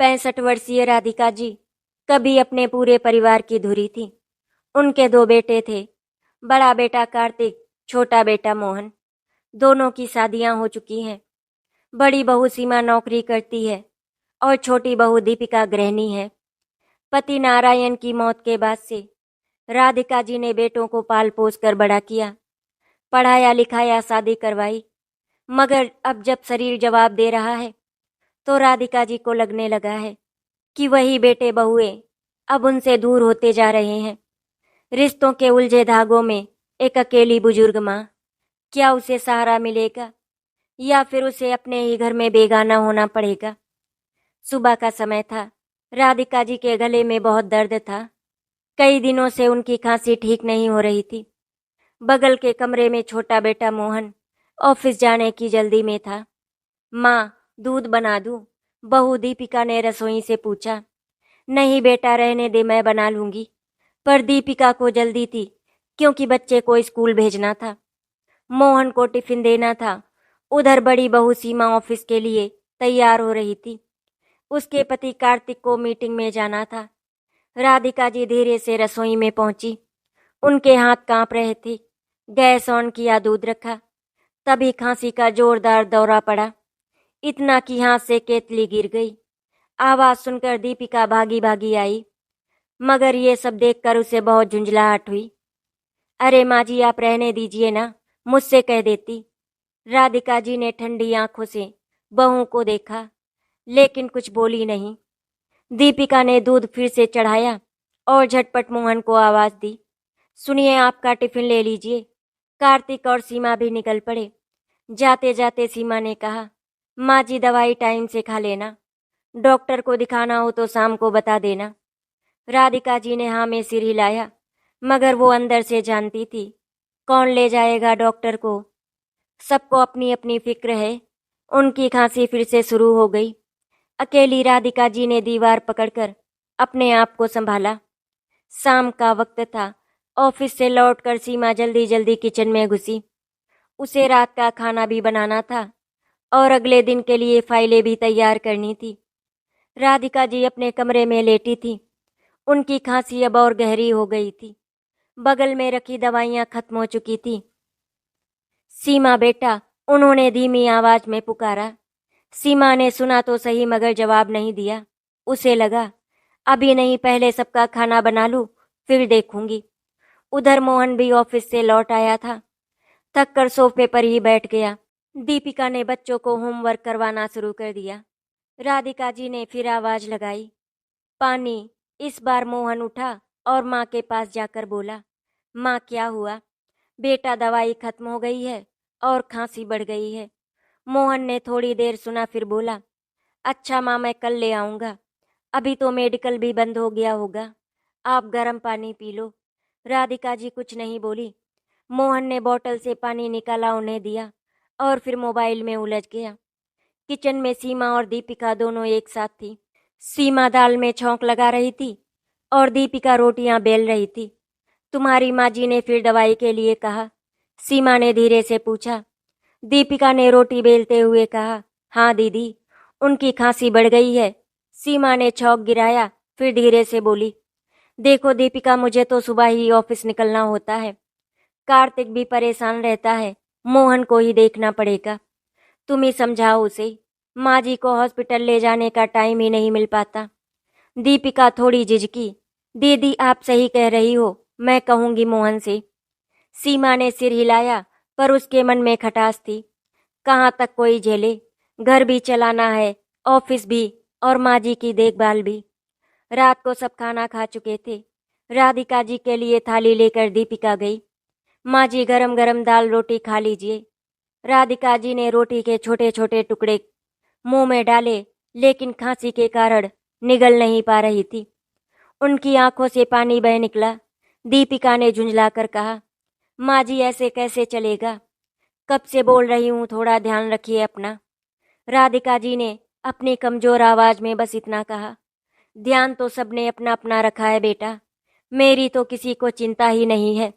65 वर्षीय राधिका जी कभी अपने पूरे परिवार की धुरी थी। उनके 2 बेटे थे, बड़ा बेटा कार्तिक, छोटा बेटा मोहन। दोनों की शादियां हो चुकी हैं। बड़ी बहू सीमा नौकरी करती है और छोटी बहू दीपिका गृहिणी है। पति नारायण की मौत के बाद से राधिका जी ने बेटों को पाल पोस कर बड़ा किया, पढ़ाया लिखाया, शादी करवाई। मगर अब जब शरीर जवाब दे रहा है तो राधिका जी को लगने लगा है कि वही बेटे बहुएं अब उनसे दूर होते जा रहे हैं। रिश्तों के उलझे धागों में एक अकेली बुजुर्ग माँ, क्या उसे सहारा मिलेगा या फिर उसे अपने ही घर में बेगाना होना पड़ेगा। सुबह का समय था। राधिका जी के गले में बहुत दर्द था। कई दिनों से उनकी खांसी ठीक नहीं हो रही थी। बगल के कमरे में छोटा बेटा मोहन ऑफिस जाने की जल्दी में था। माँ, दूध बना दूं? बहू दीपिका ने रसोई से पूछा। नहीं बेटा, रहने दे, मैं बना लूंगी। पर दीपिका को जल्दी थी क्योंकि बच्चे को स्कूल भेजना था, मोहन को टिफिन देना था। उधर बड़ी बहू सीमा ऑफिस के लिए तैयार हो रही थी। उसके पति कार्तिक को मीटिंग में जाना था। राधिका जी धीरे से रसोई में पहुंची। उनके हाथ कांप रहे थे। गैस ऑन किया, दूध रखा। तभी खांसी का जोरदार दौरा पड़ा, इतना कि हाथ से केतली गिर गई। आवाज सुनकर दीपिका भागी भागी आई, मगर ये सब देखकर उसे बहुत झुंझलाहट हुई। अरे माँ जी, आप रहने दीजिए ना, मुझसे कह देती। राधिका जी ने ठंडी आंखों से बहू को देखा, लेकिन कुछ बोली नहीं। दीपिका ने दूध फिर से चढ़ाया और झटपट मोहन को आवाज दी। सुनिए, आपका टिफिन ले लीजिए। कार्तिक और सीमा भी निकल पड़े। जाते जाते सीमा ने कहा, माँ जी दवाई टाइम से खा लेना, डॉक्टर को दिखाना हो तो शाम को बता देना। राधिका जी ने हाँ में सिर हिलाया, मगर वो अंदर से जानती थी कौन ले जाएगा डॉक्टर को। सबको अपनी अपनी फिक्र है। उनकी खांसी फिर से शुरू हो गई। अकेली राधिका जी ने दीवार पकड़कर अपने आप को संभाला। शाम का वक्त था। ऑफिस से लौटकर सीमा जल्दी जल्दी किचन में घुसी। उसे रात का खाना भी बनाना था और अगले दिन के लिए फाइलें भी तैयार करनी थी। राधिका जी अपने कमरे में लेटी थी। उनकी खांसी अब और गहरी हो गई थी। बगल में रखी दवाइयां खत्म हो चुकी थी। सीमा बेटा, उन्होंने धीमी आवाज में पुकारा। सीमा ने सुना तो सही, मगर जवाब नहीं दिया। उसे लगा अभी नहीं, पहले सबका खाना बना लूं, फिर देखूंगी। उधर मोहन भी ऑफिस से लौट आया था। थक कर सोफे पर ही बैठ गया। दीपिका ने बच्चों को होमवर्क करवाना शुरू कर दिया। राधिका जी ने फिर आवाज लगाई, पानी। इस बार मोहन उठा और माँ के पास जाकर बोला, माँ क्या हुआ? बेटा, दवाई खत्म हो गई है और खांसी बढ़ गई है। मोहन ने थोड़ी देर सुना, फिर बोला, अच्छा माँ, मैं कल ले आऊँगा। अभी तो मेडिकल भी बंद हो गया होगा, आप गर्म पानी पी लो। राधिका जी कुछ नहीं बोली। मोहन ने बोतल से पानी निकाला, उन्हें दिया और फिर मोबाइल में उलझ गया। किचन में सीमा और दीपिका दोनों एक साथ थी। सीमा दाल में छौंक लगा रही थी और दीपिका रोटियां बेल रही थी। तुम्हारी माँ जी ने फिर दवाई के लिए कहा? सीमा ने धीरे से पूछा। दीपिका ने रोटी बेलते हुए कहा, हाँ दीदी, उनकी खांसी बढ़ गई है। सीमा ने छौंक गिराया, फिर धीरे से बोली, देखो दीपिका, मुझे तो सुबह ही ऑफिस निकलना होता है। कार्तिक भी परेशान रहता है, मोहन को ही देखना पड़ेगा। तुम ही समझाओ उसे, माँ जी को हॉस्पिटल ले जाने का टाइम ही नहीं मिल पाता। दीपिका थोड़ी झिझकी, दीदी आप सही कह रही हो, मैं कहूँगी मोहन से। सीमा ने सिर हिलाया, पर उसके मन में खटास थी। कहाँ तक कोई झेले, घर भी चलाना है, ऑफिस भी और माँ जी की देखभाल भी। रात को सब खाना खा चुके थे। राधिका जी के लिए थाली लेकर दीपिका गई। माँ जी, गरम गरम दाल रोटी खा लीजिए। राधिका जी ने रोटी के छोटे छोटे टुकड़े मुंह में डाले, लेकिन खांसी के कारण निगल नहीं पा रही थी। उनकी आंखों से पानी बह निकला। दीपिका ने झुंझलाकर कहा, माँ जी ऐसे कैसे चलेगा? कब से बोल रही हूँ, थोड़ा ध्यान रखिए अपना। राधिका जी ने अपनी कमजोर आवाज में बस इतना कहा, ध्यान तो सबने अपना अपना रखा है बेटा, मेरी तो किसी को चिंता ही नहीं है।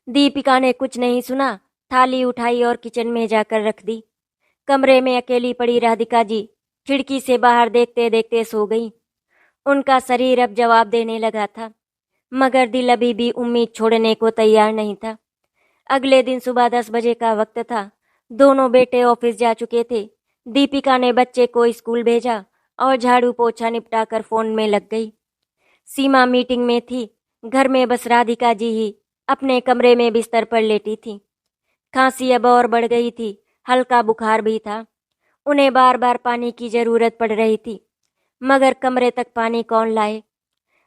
दीपिका ने कुछ नहीं सुना, थाली उठाई और किचन में जाकर रख दी। कमरे में अकेली पड़ी राधिका जी खिड़की से बाहर देखते देखते सो गई। उनका शरीर अब जवाब देने लगा था, मगर दिल अभी भी उम्मीद छोड़ने को तैयार नहीं था। अगले दिन सुबह 10 बजे का वक्त था। दोनों बेटे ऑफिस जा चुके थे। दीपिका ने बच्चे को स्कूल भेजा और झाड़ू पोछा निपटाकर फोन में लग गई। सीमा मीटिंग में थी। घर में बस राधिका जी ही अपने कमरे में बिस्तर पर लेटी थी। खांसी अब और बढ़ गई थी, हल्का बुखार भी था। उन्हें बार बार पानी की जरूरत पड़ रही थी, मगर कमरे तक पानी कौन लाए।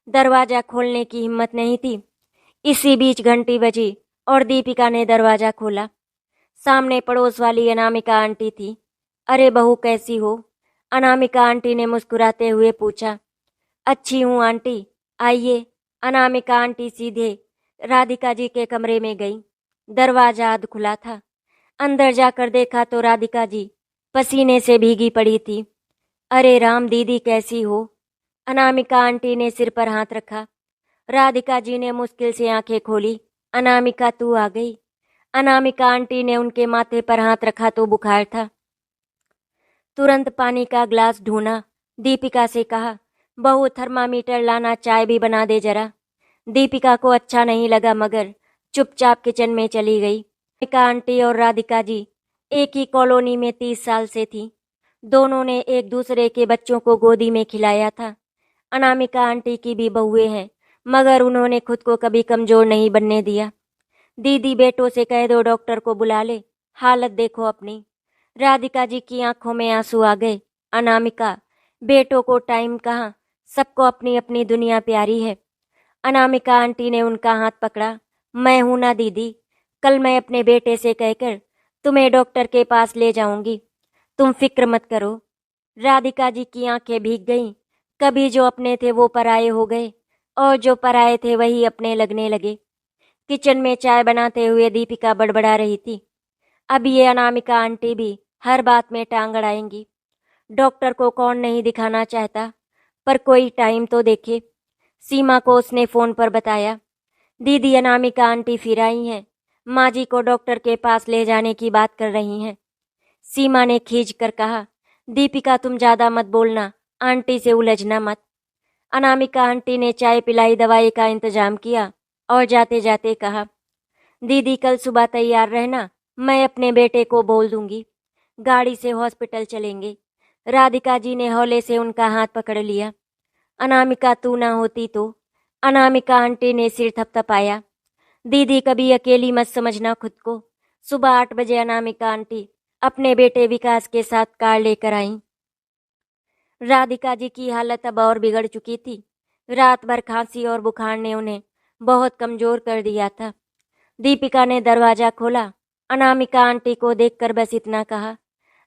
दरवाजा खोलने की हिम्मत नहीं थी। इसी बीच घंटी बजी और दीपिका ने दरवाजा खोला। सामने पड़ोस वाली अनामिका आंटी थी। अरे बहू, कैसी हो? अनामिका आंटी ने मुस्कुराते हुए पूछा। अच्छी हूँ आंटी, आइए। अनामिका आंटी सीधे राधिका जी के कमरे में गई। दरवाजा अध खुला था। अंदर जाकर देखा तो राधिका जी पसीने से भीगी पड़ी थी। अरे राम, दीदी कैसी हो? अनामिका आंटी ने सिर पर हाथ रखा। राधिका जी ने मुश्किल से आंखें खोली। अनामिका, तू आ गई? अनामिका आंटी ने उनके माथे पर हाथ रखा तो बुखार था। तुरंत पानी का ग्लास ढूंढा। दीपिका से कहा, बहू थर्मामीटर लाना, चाय भी बना दे जरा। दीपिका को अच्छा नहीं लगा, मगर चुपचाप किचन में चली गई। अनामिका आंटी और राधिका जी एक ही कॉलोनी में 30 साल से थी। दोनों ने एक दूसरे के बच्चों को गोदी में खिलाया था। अनामिका आंटी की भी बहुएं हैं, मगर उन्होंने खुद को कभी कमजोर नहीं बनने दिया। दीदी, बेटों से कह दो डॉक्टर को बुला ले, हालत देखो अपनी। राधिका जी की आंखों में आंसू आ गए। अनामिका, बेटों को टाइम कहाँ, सबको अपनी अपनी दुनिया प्यारी है। अनामिका आंटी ने उनका हाथ पकड़ा। मैं हूं ना दीदी, कल मैं अपने बेटे से कहकर तुम्हें डॉक्टर के पास ले जाऊंगी, तुम फिक्र मत करो। राधिका जी की आंखें भीग गईं। कभी जो अपने थे वो पराये हो गए, और जो पराये थे वही अपने लगने लगे। किचन में चाय बनाते हुए दीपिका बड़बड़ा रही थी। अब ये अनामिका आंटी भी हर बात में टांग अड़ाएंगी। डॉक्टर को कौन नहीं दिखाना चाहता, पर कोई टाइम तो देखे। सीमा को उसने फोन पर बताया, दीदी अनामिका आंटी फिर आई हैं, माँ जी को डॉक्टर के पास ले जाने की बात कर रही हैं। सीमा ने खींच कर कहा, दीपिका तुम ज्यादा मत बोलना, आंटी से उलझना मत। अनामिका आंटी ने चाय पिलाई, दवाई का इंतजाम किया और जाते जाते कहा, दीदी कल सुबह तैयार रहना, मैं अपने बेटे को बोल दूंगी, गाड़ी से हॉस्पिटल चलेंगे। राधिका जी ने हौले से उनका हाथ पकड़ लिया। अनामिका, तू ना होती तो। अनामिका आंटी ने सिर थपथपाया। दीदी कभी अकेली मत समझना खुद को। सुबह 8 बजे अनामिका आंटी अपने बेटे विकास के साथ कार लेकर आईं। राधिका जी की हालत अब और बिगड़ चुकी थी। रात भर खांसी और बुखार ने उन्हें बहुत कमजोर कर दिया था। दीपिका ने दरवाजा खोला। अनामिका आंटी को देखकर बस इतना कहा,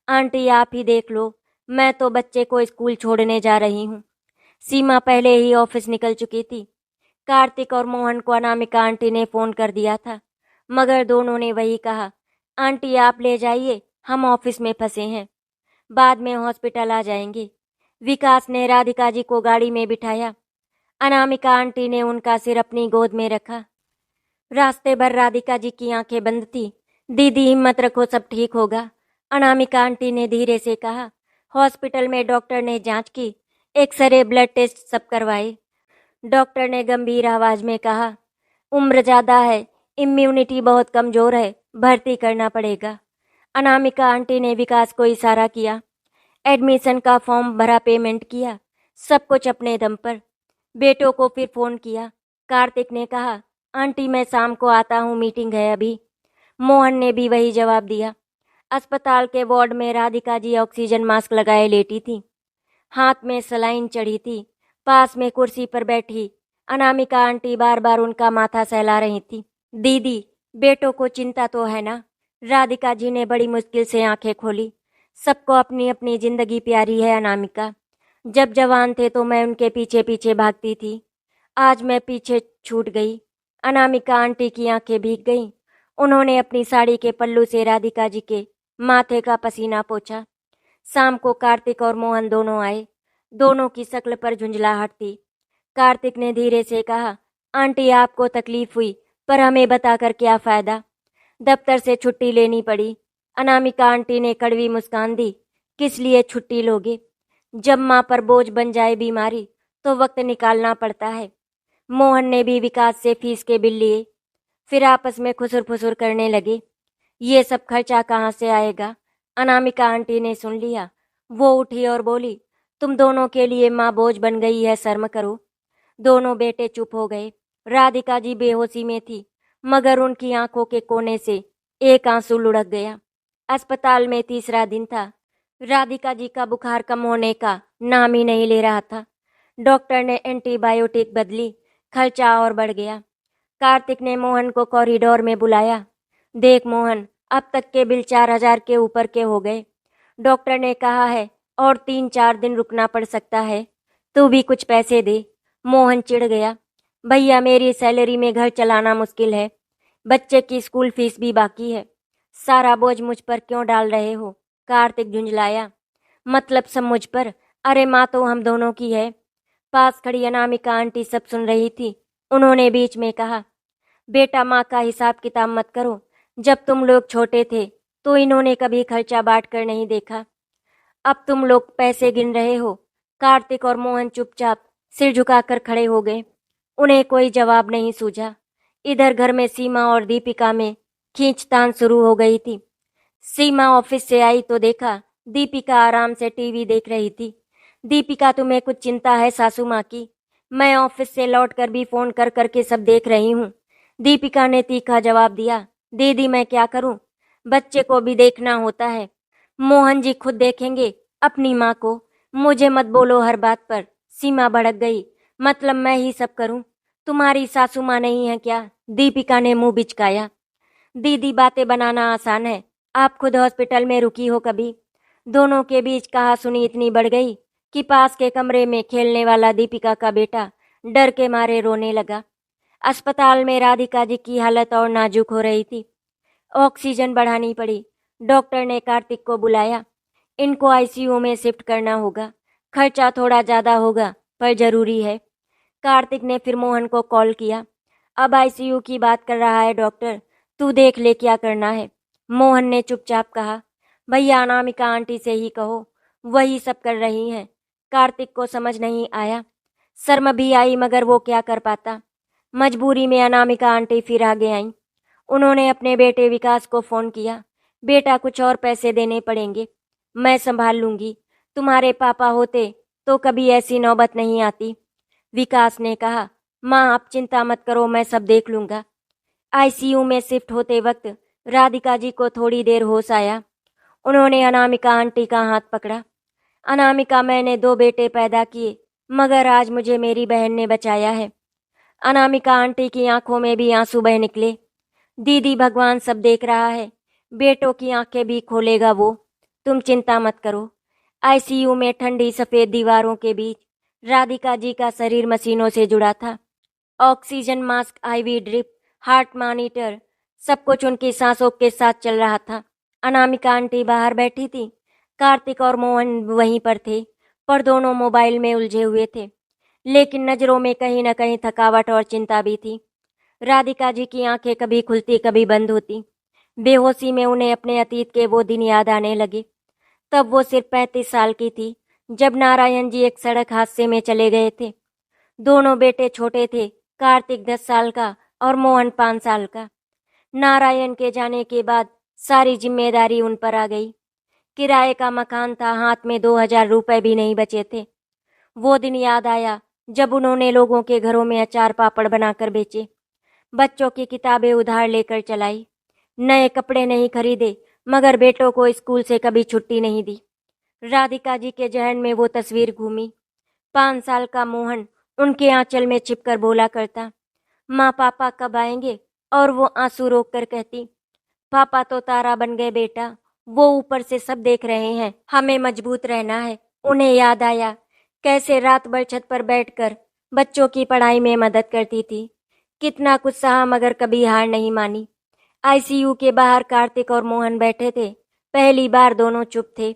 आंटी आप ही देख लो, मैं तो बच्चे को स्कूल छोड़ने जा रही हूँ। सीमा पहले ही ऑफिस निकल चुकी थी। कार्तिक और मोहन को अनामिका आंटी ने फोन कर दिया था, मगर दोनों ने वही कहा, आंटी आप ले जाइए, हम ऑफिस में फंसे हैं, बाद में हॉस्पिटल आ जाएंगे। विकास ने राधिका जी को गाड़ी में बिठाया। अनामिका आंटी ने उनका सिर अपनी गोद में रखा। रास्ते भर राधिका जी की आंखें बंद थी। दीदी हिम्मत रखो, सब ठीक होगा। अनामिका आंटी ने धीरे से कहा। हॉस्पिटल में डॉक्टर ने जांच की, एक्सरे, ब्लड टेस्ट सब करवाए। डॉक्टर ने गंभीर आवाज में कहा, उम्र ज्यादा है, इम्यूनिटी बहुत कमजोर है, भर्ती करना पड़ेगा। अनामिका आंटी ने विकास को इशारा किया। एडमिशन का फॉर्म भरा, पेमेंट किया, सब कुछ अपने दम पर। बेटों को फिर फोन किया। कार्तिक ने कहा, आंटी मैं शाम को आता हूँ, मीटिंग है अभी। मोहन ने भी वही जवाब दिया। अस्पताल के वार्ड में राधिका जी ऑक्सीजन मास्क लगाए लेटी थी, हाथ में सलाइन चढ़ी थी। पास में कुर्सी पर बैठी अनामिका आंटी बार बार उनका माथा सहला रही थी। दीदी, बेटों को चिंता तो है ना? राधिका जी ने बड़ी मुश्किल से आंखें खोली। सबको अपनी अपनी जिंदगी प्यारी है अनामिका। जब जवान थे तो मैं उनके पीछे पीछे भागती थी, आज मैं पीछे छूट गई। अनामिका आंटी की आंखें भीग गईं। उन्होंने अपनी साड़ी के पल्लू से राधिका जी के माथे का पसीना पोंछा। शाम को कार्तिक और मोहन दोनों आए। दोनों की शक्ल पर झुंझलाहट थी। कार्तिक ने धीरे से कहा, आंटी आपको तकलीफ हुई, पर हमें बताकर क्या फायदा? दफ्तर से छुट्टी लेनी पड़ी। अनामिका आंटी ने कड़वी मुस्कान दी। किस लिए छुट्टी लोगे? जब माँ पर बोझ बन जाए बीमारी तो वक्त निकालना पड़ता है। मोहन ने भी विकास से फीस के बिल लिए। फिर आपस में खुसुर फुसुर करने लगे। ये सब खर्चा कहाँ से आएगा? अनामिका आंटी ने सुन लिया। वो उठी और बोली, तुम दोनों के लिए माँ बोझ बन गई है, शर्म करो। दोनों बेटे चुप हो गए। राधिका जी बेहोशी में थी, मगर उनकी आंखों के कोने से एक आंसू लुढ़क गया। अस्पताल में तीसरा दिन था। राधिका जी का बुखार कम होने का नाम ही नहीं ले रहा था। डॉक्टर ने एंटीबायोटिक बदली, खर्चा और बढ़ गया। कार्तिक ने मोहन को कॉरिडोर में बुलाया। देख मोहन, अब तक के बिल 4,000 के ऊपर के हो गए। डॉक्टर ने कहा है और 3-4 दिन रुकना पड़ सकता है। तू भी कुछ पैसे दे। मोहन चिढ़ गया। भैया, मेरी सैलरी में घर चलाना मुश्किल है। बच्चे की स्कूल फीस भी बाकी है। सारा बोझ मुझ पर क्यों डाल रहे हो? कार्तिक झुंझलाया। मतलब सब मुझ पर? अरे माँ तो हम दोनों की है। पास खड़ी अनामिका आंटी सब सुन रही थी। उन्होंने बीच में कहा, बेटा माँ का हिसाब किताब मत करो। जब तुम लोग छोटे थे तो इन्होंने कभी खर्चा बांट कर नहीं देखा। अब तुम लोग पैसे गिन रहे हो। कार्तिक और मोहन चुपचाप सिर झुकाकर खड़े हो गए। उन्हें कोई जवाब नहीं सूझा। इधर घर में सीमा और दीपिका में खींचतान शुरू हो गई थी। सीमा ऑफिस से आई तो देखा दीपिका आराम से टीवी देख रही थी। दीपिका, तुम्हें कुछ चिंता है सासू माँ की? मैं ऑफिस से लौटकर भी फोन कर करके सब देख रही हूँ। दीपिका ने तीखा जवाब दिया। दीदी, मैं क्या करूँ? बच्चे को भी देखना होता है। मोहन जी खुद देखेंगे अपनी माँ को। मुझे मत बोलो हर बात पर। सीमा भड़क गई। मतलब मैं ही सब करूँ? तुम्हारी सासू माँ नहीं है क्या? दीपिका ने मुंह बिचकाया। दीदी, बातें बनाना आसान है। आप खुद हॉस्पिटल में रुकी हो कभी? दोनों के बीच कहासुनी इतनी बढ़ गई कि पास के कमरे में खेलने वाला दीपिका का बेटा डर के मारे रोने लगा। अस्पताल में राधिका जी की हालत और नाजुक हो रही थी। ऑक्सीजन बढ़ानी पड़ी। डॉक्टर ने कार्तिक को बुलाया। इनको आईसीयू में शिफ्ट करना होगा। खर्चा थोड़ा ज़्यादा होगा पर जरूरी है। कार्तिक ने फिर मोहन को कॉल किया। अब आईसीयू की बात कर रहा है डॉक्टर, तू देख ले क्या करना है। मोहन ने चुपचाप कहा, भैया अनामिका आंटी से ही कहो, वही सब कर रही हैं। कार्तिक को समझ नहीं आया। शर्म भी आई मगर वो क्या कर पाता। मजबूरी में अनामिका आंटी फिर आगे आईं। उन्होंने अपने बेटे विकास को फोन किया। बेटा, कुछ और पैसे देने पड़ेंगे, मैं संभाल लूंगी। तुम्हारे पापा होते तो कभी ऐसी नौबत नहीं आती। विकास ने कहा, माँ आप चिंता मत करो, मैं सब देख लूंगा। आईसीयू में शिफ्ट होते वक्त राधिका जी को थोड़ी देर होश आया। उन्होंने अनामिका आंटी का हाथ पकड़ा। अनामिका, मैंने 2 बेटे पैदा किए मगर आज मुझे मेरी बहन ने बचाया है। अनामिका आंटी की आंखों में भी आंसू बह निकले। दीदी, भगवान सब देख रहा है। बेटों की आंखें भी खोलेगा वो। तुम चिंता मत करो। आईसीयू में ठंडी सफेद दीवारों के बीच राधिका जी का शरीर मशीनों से जुड़ा था। Oxygen mask, IV drip, heart monitor, सब कुछ उनकी सांसों के साथ चल रहा था। अनामिका आंटी बाहर बैठी थी। कार्तिक और मोहन वहीं पर थे, पर दोनों मोबाइल में उलझे हुए थे। लेकिन नजरों में कहीं न कहीं थकावट और चिंता भी थी। राधिका जी की आंखें कभी खुलती कभी बंद होती। बेहोशी में उन्हें अपने अतीत के वो दिन याद आने लगे। तब वो सिर्फ 35 साल की थी जब नारायण जी एक सड़क हादसे में चले गए थे। दोनों बेटे छोटे थे। कार्तिक 10 साल का और मोहन 5 साल का। नारायण के जाने के बाद सारी जिम्मेदारी उन पर आ गई। किराए का मकान था, हाथ में 2,000 रुपए भी नहीं बचे थे। वो दिन याद आया जब उन्होंने लोगों के घरों में अचार पापड़ बनाकर बेचे, बच्चों की किताबें उधार लेकर चलाई, नए कपड़े नहीं खरीदे मगर बेटों को स्कूल से कभी छुट्टी नहीं दी। राधिका जी के जहन में वो तस्वीर घूमी। 5 साल का मोहन उनके आंचल में छिपकर बोला करता, माँ पापा कब आएंगे? और वो आंसू रोक कर कहती, पापा तो तारा बन गए बेटा, वो ऊपर से सब देख रहे हैं, हमें मजबूत रहना है। उन्हें याद आया कैसे रात भर छत पर बैठकर बच्चों की पढ़ाई में मदद करती थी। कितना कुछ सहा मगर कभी हार नहीं मानी। आईसीयू के बाहर कार्तिक और मोहन बैठे थे। पहली बार दोनों चुप थे।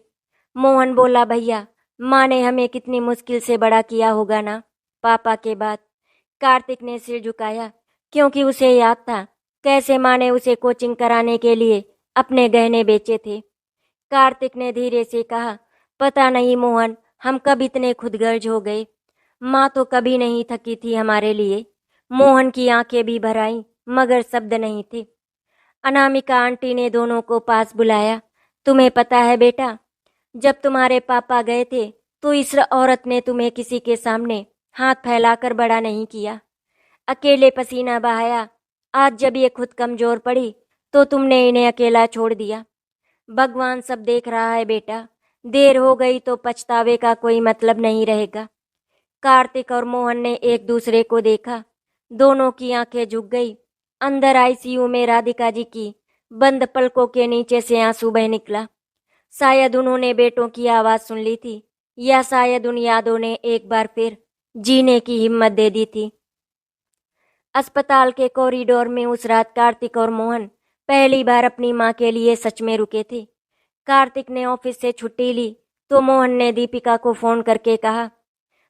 मोहन बोला, भैया माँ ने हमें कितनी मुश्किल से बड़ा किया होगा ना, पापा के बाद। कार्तिक ने सिर झुकाया क्योंकि उसे याद था कैसे माँ ने उसे कोचिंग कराने के लिए अपने गहने बेचे थे। कार्तिक ने धीरे से कहा, पता नहीं मोहन, हम कब इतने खुदगर्ज हो गए। माँ तो कभी नहीं थकी थी हमारे लिए। मोहन की आंखें भी भर आईं, मगर शब्द नहीं थे। अनामिका आंटी ने दोनों को पास बुलाया। तुम्हें पता है बेटा, जब तुम्हारे पापा गए थे तो इस औरत ने तुम्हें किसी के सामने हाथ फैलाकर बड़ा नहीं किया, अकेले पसीना बहाया। आज जब ये खुद कमजोर पड़ी तो तुमने इन्हें अकेला छोड़ दिया। भगवान सब देख रहा है बेटा, देर हो गई तो पछतावे का कोई मतलब नहीं रहेगा। कार्तिक और मोहन ने एक दूसरे को देखा। दोनों की आंखें झुक गई। अंदर आईसीयू में राधिका जी की बंद पलकों के नीचे से आंसू बह निकला। शायद उन्होंने बेटों की आवाज सुन ली थी, या शायद उन यादों ने एक बार फिर जीने की हिम्मत दे दी थी। अस्पताल के कॉरिडोर में उस रात कार्तिक और मोहन पहली बार अपनी माँ के लिए सच में रुके थे। कार्तिक ने ऑफिस से छुट्टी ली तो मोहन ने दीपिका को फोन करके कहा,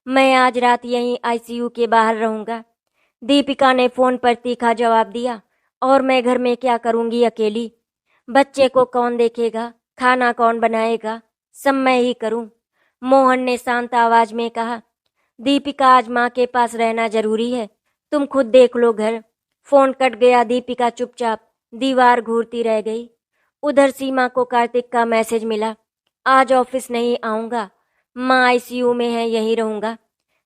मैं आज रात यहीं आईसीयू के बाहर रहूंगा। दीपिका ने फोन पर तीखा जवाब दिया, और मैं घर में क्या करूंगी अकेली? बच्चे को कौन देखेगा, खाना कौन बनाएगा? सब मैं ही करूं। मोहन ने शांत आवाज में कहा, दीपिका आज माँ के पास रहना जरूरी है, तुम खुद देख लो घर। फोन कट गया। दीपिका चुपचाप दीवार घूरती रह गई। उधर सीमा को कार्तिक का मैसेज मिला, आज ऑफिस नहीं आऊंगा, माँ आईसीयू में है, यहीं रहूंगा।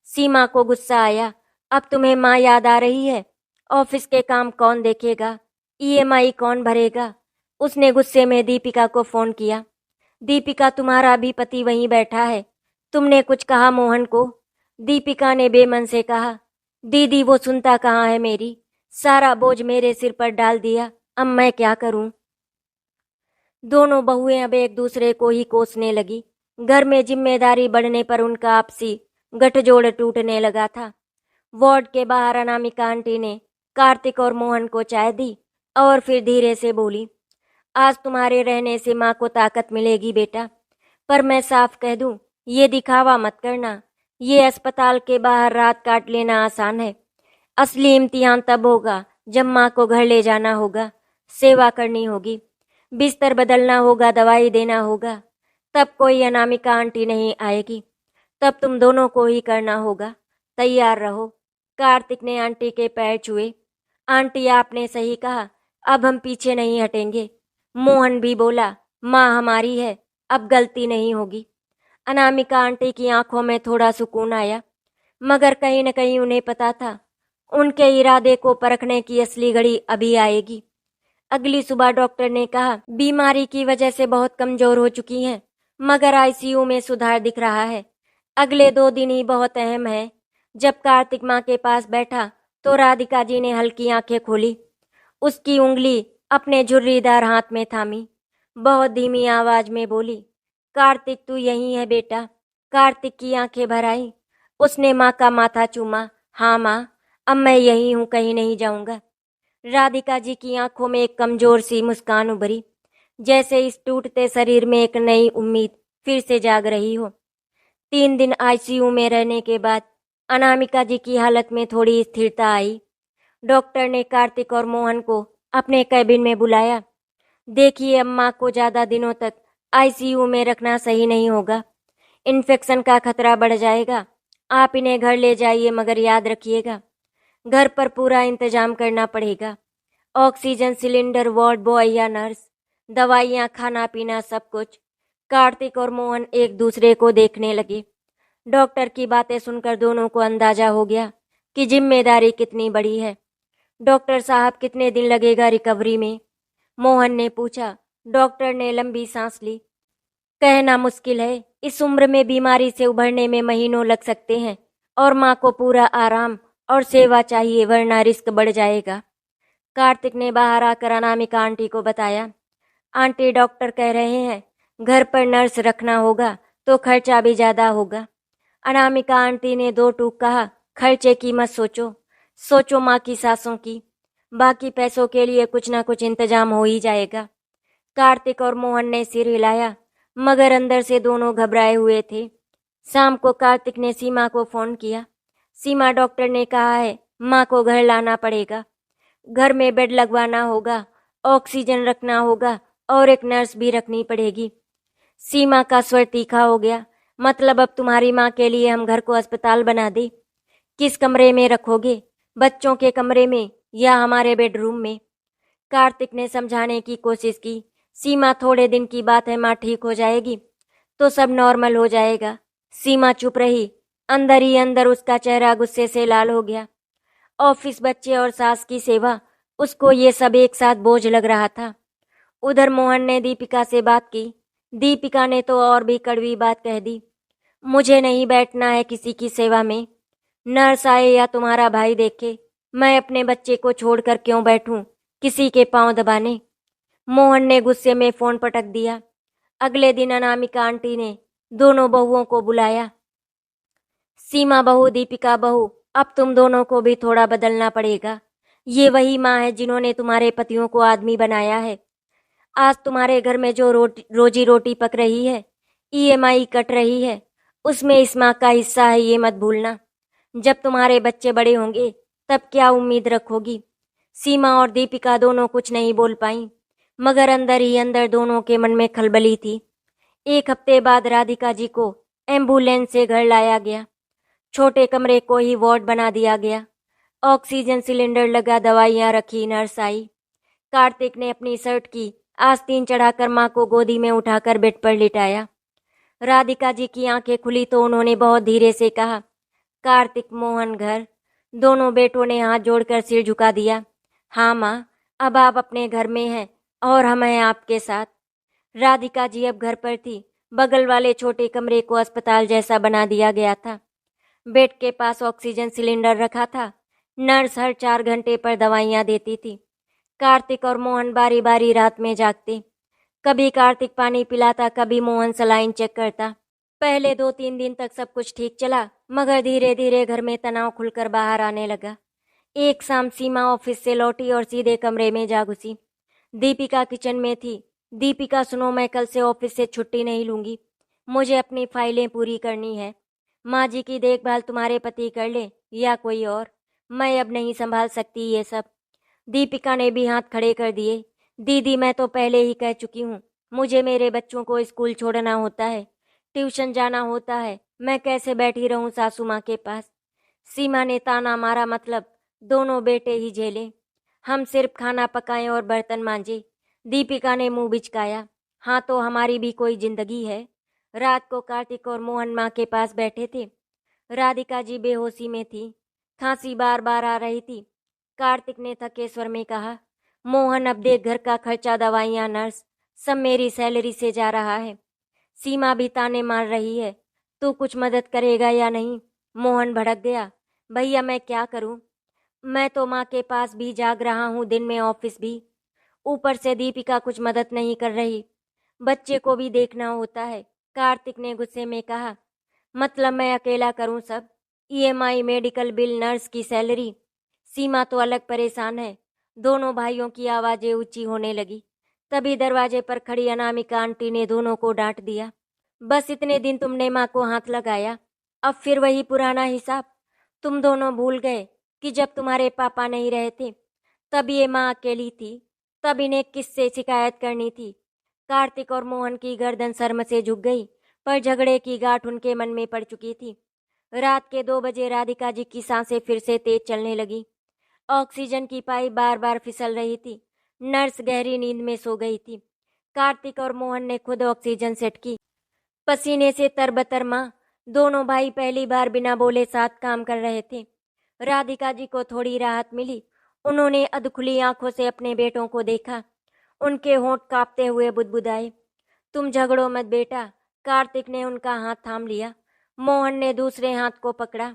सीमा को गुस्सा आया, अब तुम्हें माँ याद आ रही है? ऑफिस के काम कौन देखेगा? ईएमआई कौन भरेगा? उसने गुस्से में दीपिका को फोन किया, दीपिका तुम्हारा भी पति वहीं बैठा है, तुमने कुछ कहा मोहन को? दीपिका ने बेमन से कहा, दीदी वो सुनता कहाँ है मेरी, सारा बोझ मेरे सिर पर डाल दिया, अब मैं क्या करूं? दोनों बहुएं अब एक दूसरे को ही कोसने लगी। घर में जिम्मेदारी बढ़ने पर उनका आपसी गठजोड़ टूटने लगा था। वार्ड के बाहर अनामिका आंटी ने कार्तिक और मोहन को चाय दी और फिर धीरे से बोली, आज तुम्हारे रहने से माँ को ताकत मिलेगी बेटा, पर मैं साफ कह दूं, ये दिखावा मत करना। ये अस्पताल के बाहर रात काट लेना आसान है, असली इम्तिहान तब होगा जब माँ को घर ले जाना होगा, सेवा करनी होगी, बिस्तर बदलना होगा, दवाई देना होगा। तब कोई अनामिका आंटी नहीं आएगी, तब तुम दोनों को ही करना होगा। तैयार रहो। कार्तिक ने आंटी के पैर छुए। आंटी आपने सही कहा, अब हम पीछे नहीं हटेंगे। मोहन भी बोला, माँ हमारी है, अब गलती नहीं होगी। अनामिका आंटी की आंखों में थोड़ा सुकून आया, मगर कहीं न कहीं उन्हें पता था उनके इरादे को परखने की असली घड़ी अभी आएगी। अगली सुबह डॉक्टर ने कहा, बीमारी की वजह से बहुत कमजोर हो चुकी हैं, मगर आईसीयू में सुधार दिख रहा है। अगले 2 दिन ही बहुत अहम है। जब कार्तिक माँ के पास बैठा तो राधिका जी ने हल्की आंखें खोली। उसकी उंगली अपने झुर्रीदार हाथ में थामी, बहुत धीमी आवाज में बोली, कार्तिक तू यही है बेटा? कार्तिक की आंखें भर आई। उसने माँ का माथा चूमा, हाँ माँ, अब मैं यही हूँ, कहीं नहीं जाऊंगा। राधिका जी की आंखों में एक कमजोर सी मुस्कान उभरी, जैसे इस टूटते शरीर में एक नई उम्मीद फिर से जाग रही हो। 3 दिन आईसीयू में रहने के बाद अनामिका जी की हालत में थोड़ी स्थिरता आई। डॉक्टर ने कार्तिक और मोहन को अपने कैबिन में बुलाया। देखिए, अम्मा को ज्यादा दिनों तक आईसीयू में रखना सही नहीं होगा, इन्फेक्शन का खतरा बढ़ जाएगा। आप इन्हें घर ले जाइए, मगर याद रखिएगा घर पर पूरा इंतजाम करना पड़ेगा। ऑक्सीजन सिलेंडर, वार्ड बॉय या नर्स, दवाइयाँ, खाना पीना, सब कुछ। कार्तिक और मोहन एक दूसरे को देखने लगे। डॉक्टर की बातें सुनकर दोनों को अंदाजा हो गया कि जिम्मेदारी कितनी बड़ी है। डॉक्टर साहब, कितने दिन लगेगा रिकवरी में? मोहन ने पूछा। डॉक्टर ने लंबी सांस ली। कहना मुश्किल है, इस उम्र में बीमारी से उभरने में महीनों लग सकते हैं, और माँ को पूरा आराम और सेवा चाहिए, वरना रिस्क बढ़ जाएगा। कार्तिक ने बाहर आकर अनामिका आंटी को बताया, आंटी डॉक्टर कह रहे हैं घर पर नर्स रखना होगा तो खर्चा भी ज्यादा होगा। अनामिका आंटी ने 2 टूक कहा, खर्चे की मत सोचो, सोचो माँ की सांसों की, बाकी पैसों के लिए कुछ ना कुछ इंतजाम हो ही जाएगा। कार्तिक और मोहन ने सिर हिलाया, मगर अंदर से दोनों घबराए हुए थे। शाम को कार्तिक ने सीमा को फोन किया। सीमा, डॉक्टर ने कहा है माँ को घर लाना पड़ेगा, घर में बेड लगवाना होगा, ऑक्सीजन रखना होगा और एक नर्स भी रखनी पड़ेगी। सीमा का स्वर तीखा हो गया। मतलब अब तुम्हारी माँ के लिए हम घर को अस्पताल बना दे? किस कमरे में रखोगे? बच्चों के कमरे में या हमारे बेडरूम में? कार्तिक ने समझाने की कोशिश की। सीमा, थोड़े दिन की बात है, माँ ठीक हो जाएगी तो सब नॉर्मल हो जाएगा। सीमा चुप रही। अंदर ही अंदर उसका चेहरा गुस्से से लाल हो गया। ऑफिस, बच्चे और सास की सेवा, उसको ये सब एक साथ बोझ लग रहा था। उधर मोहन ने दीपिका से बात की। दीपिका ने तो और भी कड़वी बात कह दी। मुझे नहीं बैठना है किसी की सेवा में। नर्स आए या तुम्हारा भाई देखे, मैं अपने बच्चे को छोड़कर क्यों बैठूं किसी के पांव दबाने? मोहन ने गुस्से में फोन पटक दिया। अगले दिन अनामिका आंटी ने दोनों बहुओं को बुलाया। सीमा बहू, दीपिका बहू, अब तुम दोनों को भी थोड़ा बदलना पड़ेगा। ये वही माँ है जिन्होंने तुम्हारे पतियों को आदमी बनाया है। आज तुम्हारे घर में जो रोजी रोटी पक रही है, ईएमआई कट रही है, उसमें इस माँ का हिस्सा है, ये मत भूलना। जब तुम्हारे बच्चे बड़े होंगे तब क्या उम्मीद रखोगी? सीमा और दीपिका दोनों कुछ नहीं बोल पाईं, मगर अंदर ही अंदर दोनों के मन में खलबली थी। एक हफ्ते बाद राधिका जी को एम्बुलेंस से घर लाया गया। छोटे कमरे को ही वार्ड बना दिया गया। ऑक्सीजन सिलेंडर लगा, दवाइयां रखी, नर्स आई। कार्तिक ने अपनी शर्ट की आस्तीन चढ़ाकर माँ को गोदी में उठाकर बेड पर लिटाया। राधिका जी की आंखें खुली तो उन्होंने बहुत धीरे से कहा, कार्तिक, मोहन घर। दोनों बेटों ने हाथ जोड़कर सिर झुका दिया। हाँ माँ, अब आप अपने घर में हैं और हम हैं आपके साथ। राधिका जी अब घर पर थी। बगल वाले छोटे कमरे को अस्पताल जैसा बना दिया गया था। बेड के पास ऑक्सीजन सिलेंडर रखा था। नर्स हर 4 घंटे पर दवाइयाँ देती थी। कार्तिक और मोहन बारी बारी रात में जागते। कभी कार्तिक पानी पिलाता, कभी मोहन सलाइन चेक करता। पहले 2-3 दिन तक सब कुछ ठीक चला, मगर धीरे धीरे घर में तनाव खुलकर बाहर आने लगा। एक शाम सीमा ऑफिस से लौटी और सीधे कमरे में जा घुसी। दीपिका किचन में थी। दीपिका, सुनो, मैं कल से ऑफिस से छुट्टी नहीं लूंगी। मुझे अपनी फाइलें पूरी करनी है। माँ जी की देखभाल तुम्हारे पति कर ले या कोई और, मैं अब नहीं संभाल सकती ये सब। दीपिका ने भी हाथ खड़े कर दिए। दीदी, मैं तो पहले ही कह चुकी हूँ, मुझे मेरे बच्चों को स्कूल छोड़ना होता है, ट्यूशन जाना होता है, मैं कैसे बैठी रहूं सासू माँ के पास? सीमा ने ताना मारा, मतलब दोनों बेटे ही झेले, हम सिर्फ खाना पकाएं और बर्तन मांजे। दीपिका ने मुंह बिचकाया। हाँ तो हमारी भी कोई जिंदगी है। रात को कार्तिक और मोहन माँ के पास बैठे थे। राधिका जी बेहोशी में थी। खांसी बार बार आ रही थी। कार्तिक ने थके स्वर में कहा, मोहन, अब देख, घर का खर्चा, दवाइयाँ, नर्स, सब मेरी सैलरी से जा रहा है। सीमा भी ताने मार रही है। तू कुछ मदद करेगा या नहीं? मोहन भड़क गया। भैया, मैं क्या करूं? मैं तो माँ के पास भी जाग रहा हूँ, दिन में ऑफिस भी। ऊपर से दीपिका कुछ मदद नहीं कर रही। बच्चे को भी देखना होता है। कार्तिक ने गुस्से में कहा, मतलब मैं अकेला करूं सब? ईएमआई, मेडिकल बिल, नर्स की सैलरी। सीमा तो अलग परेशान है। दोनों भाइयों की आवाजें ऊंची होने लगी। तभी दरवाजे पर खड़ी अनामिका आंटी ने दोनों को डांट दिया। बस इतने दिन तुमने माँ को हाथ लगाया, अब फिर वही पुराना हिसाब। तुम दोनों भूल गए कि जब तुम्हारे पापा नहीं रहे थे तब ये माँ अकेली थी, तब इन्हें किससे शिकायत करनी थी? कार्तिक और मोहन की गर्दन शर्म से झुक गई, पर झगड़े की गांठ उनके मन में पड़ चुकी थी। रात के 2 बजे राधिका जी की सांसें फिर से तेज चलने लगी। ऑक्सीजन की पाइप बार बार फिसल रही थी। नर्स गहरी नींद में सो गई थी। कार्तिक और मोहन ने खुद ऑक्सीजन सेट की। पसीने से तरबतर माँ, दोनों भाई पहली बार बिना बोले साथ काम कर रहे थे। राधिका जी को थोड़ी राहत मिली। उन्होंने अधखुली आंखों से अपने बेटों को देखा। उनके होंठ कांपते हुए बुदबुदाए, तुम झगड़ो मत बेटा। कार्तिक ने उनका हाथ थाम लिया। मोहन ने दूसरे हाथ को पकड़ा।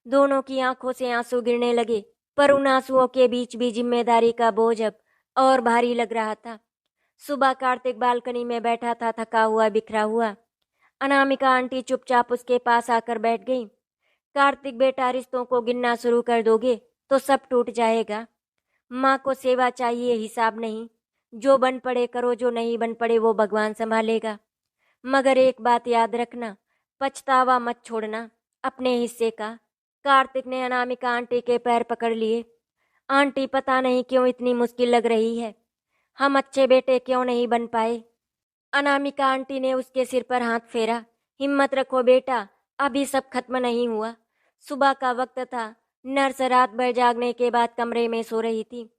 दोनों की आंखों से आंसू गिरने लगे, पर उन आंसुओं के बीच भी जिम्मेदारी का बोझ अब और भारी लग रहा था। सुबह कार्तिक बालकनी में बैठा था, थका हुआ, बिखरा हुआ। अनामिका आंटी चुपचाप उसके पास आकर बैठ गई। कार्तिक बेटा, रिश्तों को गिनना शुरू कर दोगे तो सब टूट जाएगा। माँ को सेवा चाहिए, हिसाब नहीं। जो बन पड़े करो, जो नहीं बन पड़े वो भगवान संभालेगा। मगर एक बात याद रखना, पछतावा मत छोड़ना अपने हिस्से का। कार्तिक ने अनामिका आंटी के पैर पकड़ लिए। आंटी, पता नहीं क्यों इतनी मुश्किल लग रही है। हम अच्छे बेटे क्यों नहीं बन पाए? अनामिका आंटी ने उसके सिर पर हाथ फेरा। हिम्मत रखो बेटा, अभी सब खत्म नहीं हुआ। सुबह का वक्त था। नर्स रात भर जागने के बाद कमरे में सो रही थी।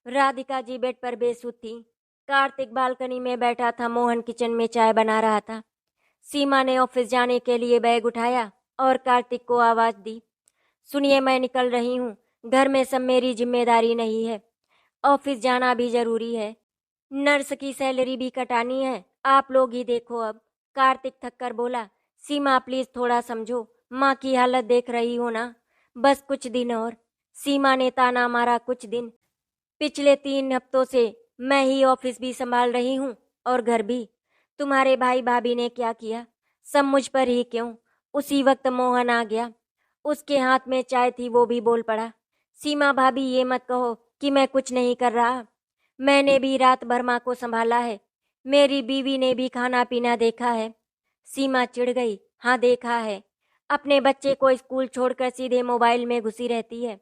राधिका जी बेड पर बेसुध थी। कार्तिक बालकनी में बैठा था। मोहन किचन में चाय बना रहा था। सीमा ने ऑफिस जाने के लिए बैग उठाया और कार्तिक को आवाज दी, सुनिए, मैं निकल रही हूँ। घर में सब मेरी जिम्मेदारी नहीं है। ऑफिस जाना भी जरूरी है। नर्स की सैलरी भी कटानी है। आप लोग ही देखो अब। कार्तिक थक कर बोला, सीमा प्लीज थोड़ा समझो, माँ की हालत देख रही हो ना। बस कुछ दिन और। सीमा ने ताना मारा, कुछ दिन? पिछले 3 हफ्तों से मैं ही ऑफिस भी संभाल रही हूँ और घर भी। तुम्हारे भाई भाभी ने क्या किया? सब मुझ पर ही क्यों? उसी वक्त मोहन आ गया। उसके हाथ में चाय थी, वो भी बोल पड़ा, सीमा भाभी ये मत कहो कि मैं कुछ नहीं कर रहा। मैंने भी रात भर माँ को संभाला है। मेरी बीवी ने भी खाना पीना देखा है। सीमा चिढ़ गई, हाँ देखा है। अपने बच्चे को स्कूल छोड़कर सीधे मोबाइल में घुसी रहती है।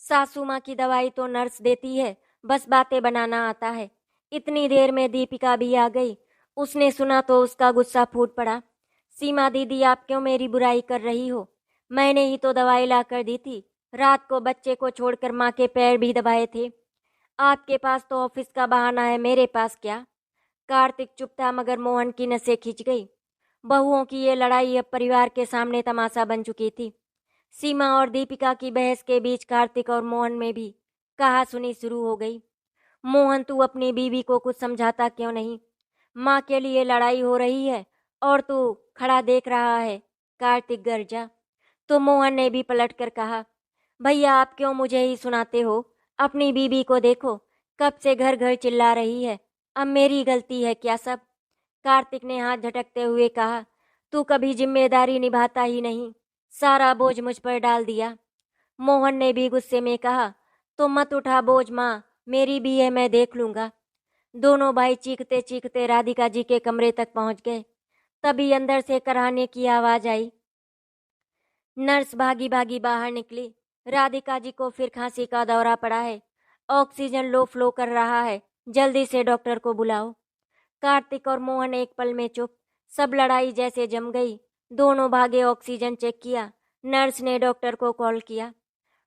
सासू माँ की दवाई तो नर्स देती है, बस बातें बनाना आता है। इतनी देर में दीपिका भी आ गई। उसने सुना तो उसका गुस्सा फूट पड़ा। सीमा दीदी, आप क्यों मेरी बुराई कर रही हो? मैंने ही तो दवाई ला कर दी थी। रात को बच्चे को छोड़कर माँ के पैर भी दबाए थे। आपके पास तो ऑफिस का बहाना है, मेरे पास क्या? कार्तिक चुप था, मगर मोहन की नसें खिंच गई। बहुओं की ये लड़ाई अब परिवार के सामने तमाशा बन चुकी थी। सीमा और दीपिका की बहस के बीच कार्तिक और मोहन में भी कहा सुनी शुरू हो गई। मोहन, तू अपनी बीवी को कुछ समझाता क्यों नहीं? माँ के लिए लड़ाई हो रही है और तू खड़ा देख रहा है। कार्तिक गरजा। तो मोहन ने भी पलटकर कहा, भैया आप क्यों मुझे ही सुनाते हो? अपनी बीवी को देखो, कब से घर घर चिल्ला रही है। अब मेरी गलती है क्या सब? कार्तिक ने हाथ झटकते हुए कहा, तू कभी जिम्मेदारी निभाता ही नहीं, सारा बोझ मुझ पर डाल दिया। मोहन ने भी गुस्से में कहा, तो मत उठा बोझ माँ, मेरी भी है, मैं देख लूंगा। दोनों भाई चीखते चीखते राधिका जी के कमरे तक पहुंच गए। तभी अंदर से कराहने की आवाज आई। नर्स भागी भागी बाहर निकली। राधिका जी को फिर खांसी का दौरा पड़ा है। ऑक्सीजन लो फ्लो कर रहा है, जल्दी से डॉक्टर को बुलाओ। कार्तिक और मोहन एक पल में चुप। सब लड़ाई जैसे जम गई। दोनों भागे, ऑक्सीजन चेक किया। नर्स ने डॉक्टर को कॉल किया।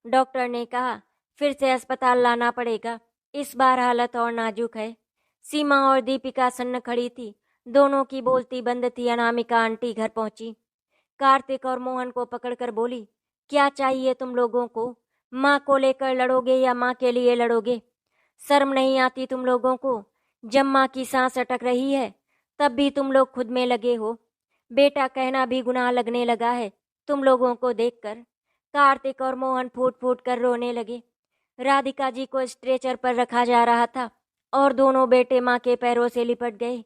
डॉक्टर ने कहा, फिर से अस्पताल लाना पड़ेगा, इस बार हालत और नाजुक है। सीमा और दीपिका सन्न खड़ी थी। दोनों की बोलती बंद थी। अनामिका आंटी घर पहुंची। कार्तिक और मोहन को पकड़कर बोली, क्या चाहिए तुम लोगों को? माँ को लेकर लड़ोगे या माँ के लिए लड़ोगे? शर्म नहीं आती तुम लोगों को? जब माँ की सांस अटक रही है तब भी तुम लोग खुद में लगे हो। बेटा कहना भी गुनाह लगने लगा है तुम लोगों को देखकर। कार्तिक और मोहन फूट फूट कर रोने लगे। राधिका जी को स्ट्रेचर पर रखा जा रहा था और दोनों बेटे माँ के पैरों से लिपट गए।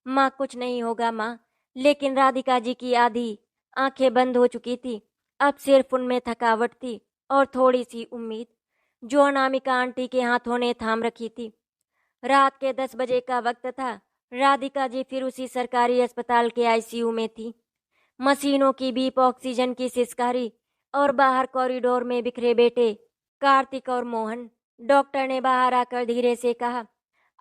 माँ, कुछ नहीं होगा माँ। लेकिन राधिका जी की आधी आंखें बंद हो चुकी थी। अब सिर्फ उनमें थकावट थी और थोड़ी सी उम्मीद, जो अनामिका आंटी के हाथों ने थाम रखी थी। रात के 10 बजे का वक्त था। राधिका जी फिर उसी सरकारी अस्पताल के आईसीयू में थी। मशीनों की बीप, ऑक्सीजन की सिसकारी और बाहर कॉरिडोर में बिखरे बेटे कार्तिक और मोहन। डॉक्टर ने बाहर आकर धीरे से कहा,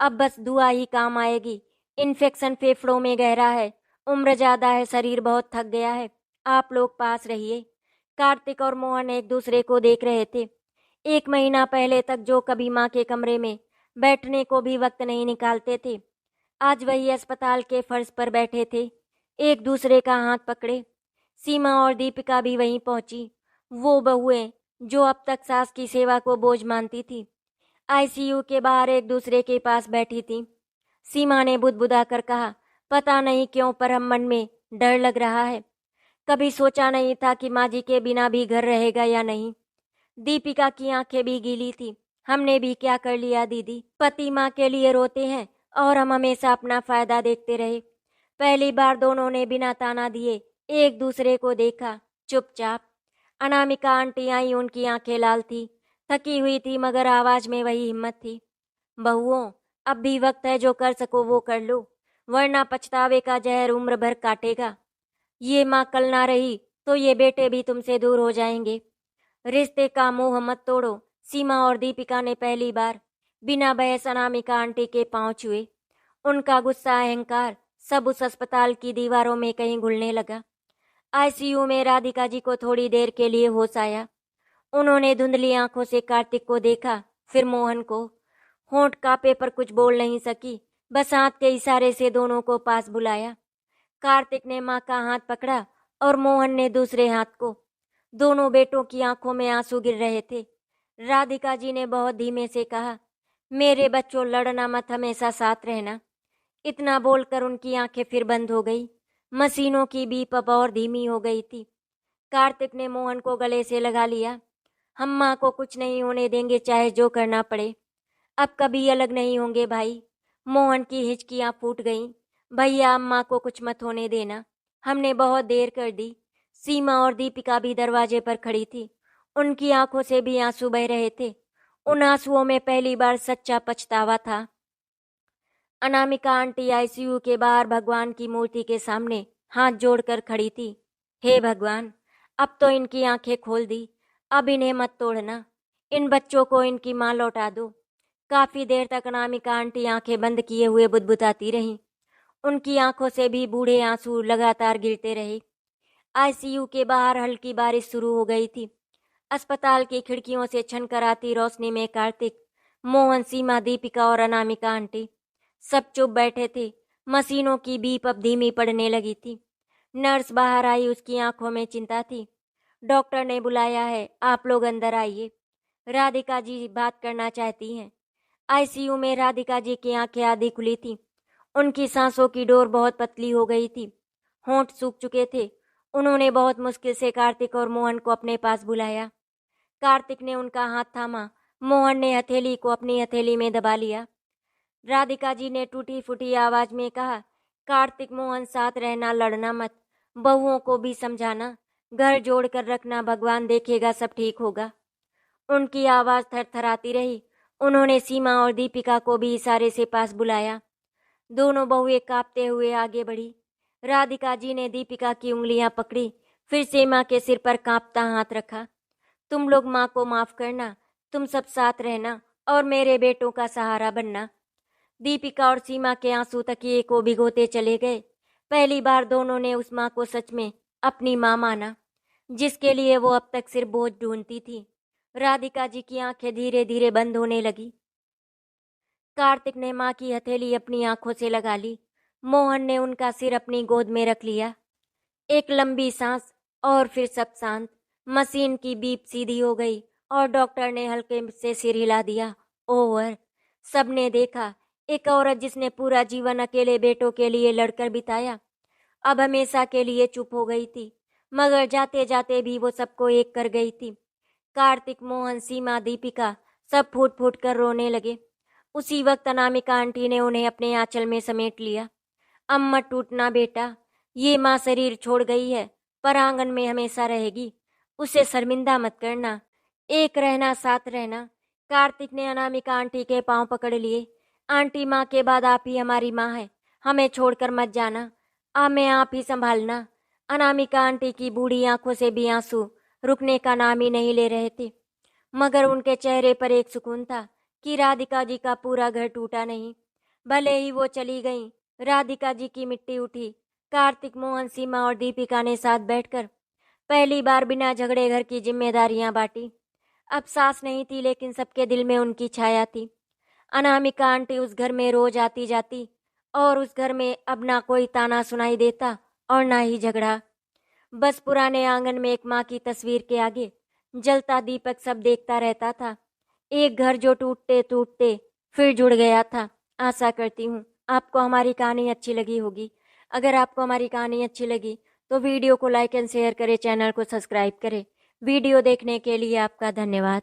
अब बस दुआ ही काम आएगी। इन्फेक्शन फेफड़ों में गहरा है, उम्र ज्यादा है, शरीर बहुत थक गया है। आप लोग पास रहिए। कार्तिक और मोहन एक दूसरे को देख रहे थे। 1 महीना पहले तक जो कभी माँ के कमरे में बैठने को भी वक्त नहीं निकालते थे, आज वही अस्पताल के फर्श पर बैठे थे, एक दूसरे का हाथ पकड़े। सीमा और दीपिका भी वहीं पहुंची। वो बहुएं जो अब तक सास की सेवा को बोझ मानती थी, आईसीयू के बाहर एक दूसरे के पास बैठी थी। सीमा ने बुदबुदा कर कहा, पता नहीं क्यों पर हम मन में डर लग रहा है। कभी सोचा नहीं था कि माँ जी के बिना भी घर रहेगा या नहीं। दीपिका की आंखें भी गीली थी। हमने भी क्या कर लिया दीदी? पति माँ के लिए रोते हैं और हम हमेशा अपना फायदा देखते रहे। पहली बार दोनों ने बिना ताना दिए एक दूसरे को देखा, चुपचाप। अनामिका आंटी आई, उनकी आंखें लाल थी, थकी हुई थी, मगर आवाज में वही हिम्मत थी। बहुओं, अब भी वक्त है, जो कर सको वो कर लो, वरना पछतावे का जहर उम्र भर काटेगा। ये माँ कल ना रही तो ये बेटे भी तुमसे दूर हो जाएंगे। रिश्ते का मोह मत तोड़ो। सीमा और दीपिका ने पहली बार बिना बहस अनामिका आंटी के पांव छुए। उनका गुस्सा, अहंकार सब उस अस्पताल की दीवारों में कहीं घुलने लगा। आईसीयू में राधिका जी को थोड़ी देर के लिए होश आया। उन्होंने धुंधली आंखों से कार्तिक को देखा, फिर मोहन को। होंठ कांपे पर कुछ बोल नहीं सकी, बस हाथ के इशारे से दोनों को पास बुलाया। कार्तिक ने माँ का हाथ पकड़ा और मोहन ने दूसरे हाथ को। दोनों बेटों की आंखों में आंसू गिर रहे थे। राधिका जी ने बहुत धीमे से कहा, मेरे बच्चों, लड़ना मत, हमेशा साथ रहना। इतना बोलकर उनकी आंखें फिर बंद हो गई। मशीनों की बीप अब और धीमी हो गई थी। कार्तिक ने मोहन को गले से लगा लिया। हम माँ को कुछ नहीं होने देंगे, चाहे जो करना पड़े। अब कभी अलग नहीं होंगे भाई। मोहन की हिचकियां फूट गईं। भैया, अम्मा को कुछ मत होने देना, हमने बहुत देर कर दी। सीमा और दीपिका भी दरवाजे पर खड़ी थी। उनकी आंखों से भी आंसू बह रहे थे। उन आंसुओं में पहली बार सच्चा पछतावा था। अनामिका आंटी आईसीयू के बाहर भगवान की मूर्ति के सामने हाथ जोड़कर खड़ी थी। हे भगवान, अब तो इनकी आंखें खोल दी, अब इन्हें मत तोड़ना। इन बच्चों को इनकी माँ लौटा दो। काफी देर तक अनामिका आंटी आंखें बंद किए हुए बुदबुदाती रहीं। उनकी आंखों से भी बूढ़े आंसू लगातार गिरते रहे। आईसीयू के बाहर हल्की बारिश शुरू हो गई थी। अस्पताल की खिड़कियों से छनकर आती रोशनी में कार्तिक, मोहन, सीमा, दीपिका और अनामिका आंटी सब चुप बैठे थे। मशीनों की बीप अब धीमी पड़ने लगी थी। नर्स बाहर आई, उसकी आंखों में चिंता थी। डॉक्टर ने बुलाया है, आप लोग अंदर आइए, राधिका जी बात करना चाहती हैं। आईसीयू में राधिका जी की आंखें आधी खुली थी। उनकी सांसों की डोर बहुत पतली हो गई थी, होंठ सूख चुके थे। उन्होंने बहुत मुश्किल से कार्तिक और मोहन को अपने पास बुलाया। कार्तिक ने उनका हाथ थामा। मोहन ने हथेली को अपनी हथेली में दबा लिया। राधिका जी ने टूटी फूटी आवाज में कहा, कार्तिक, मोहन, साथ रहना, लड़ना मत। बहुओं को भी समझाना, घर जोड़ कर रखना, भगवान देखेगा, सब ठीक होगा। उनकी आवाज थरथराती रही। उन्होंने सीमा और दीपिका को भी इशारे से पास बुलाया। दोनों बहुएं कांपते हुए आगे बढ़ी। राधिका जी ने दीपिका की उंगलियां पकड़ी, फिर सीमा के सिर पर कांपता हाथ रखा। तुम लोग माँ को माफ करना, तुम सब साथ रहना और मेरे बेटों का सहारा बनना। दीपिका और सीमा के आंसू तकिए को भिगोते चले गए। पहली बार दोनों ने उस माँ को सच में अपनी माँ माना, जिसके लिए वो अब तक सिर्फ बोझ ढूंढती थी। राधिका जी की आंखें धीरे धीरे बंद होने लगी। कार्तिक ने माँ की हथेली अपनी आंखों से लगा ली। मोहन ने उनका सिर अपनी गोद में रख लिया। एक लंबी सांस और फिर सब शांत। मशीन की बीप सीधी हो गई और डॉक्टर ने हल्के से सिर हिला दिया। ओवर। सबने देखा, एक औरत जिसने पूरा जीवन अकेले बेटों के लिए लड़कर बिताया, अब हमेशा के लिए चुप हो गई थी। मगर जाते जाते भी वो सबको एक कर गई थी। कार्तिक, मोहन, सीमा, दीपिका सब फूट फूट कर रोने लगे। उसी वक्त अनामिका आंटी ने उन्हें अपने आंचल में समेट लिया। अब मत टूटना बेटा, ये माँ शरीर छोड़ गई है पर आंगन में हमेशा रहेगी, उसे शर्मिंदा मत करना, एक रहना, साथ रहना। कार्तिक ने अनामिका आंटी के पांव पकड़ लिए। आंटी, माँ के बाद आप ही हमारी माँ है, हमें छोड़कर मत जाना, हमें आप ही संभालना। अनामिका आंटी की बूढ़ी आंखों से भी आंसू रुकने का नाम ही नहीं ले रहे थे, मगर उनके चेहरे पर एक सुकून था कि राधिका जी का पूरा घर टूटा नहीं। भले ही वो चली गईं, राधिका जी की मिट्टी उठी। कार्तिक, मोहन, सीमा और दीपिका ने साथ बैठकर पहली बार बिना झगड़े घर की जिम्मेदारियां बांटी। अब सास नहीं थी, लेकिन सबके दिल में उनकी छाया थी। अनामिका आंटी उस घर में रोज आती जाती और उस घर में अब ना कोई ताना सुनाई देता और ना ही झगड़ा। बस पुराने आंगन में एक माँ की तस्वीर के आगे जलता दीपक सब देखता रहता था। एक घर जो टूटते टूटते फिर जुड़ गया था। आशा करती हूँ आपको हमारी कहानी अच्छी लगी होगी। अगर आपको हमारी कहानी अच्छी लगी तो वीडियो को लाइक एंड शेयर करें, चैनल को सब्सक्राइब करें। वीडियो देखने के लिए आपका धन्यवाद।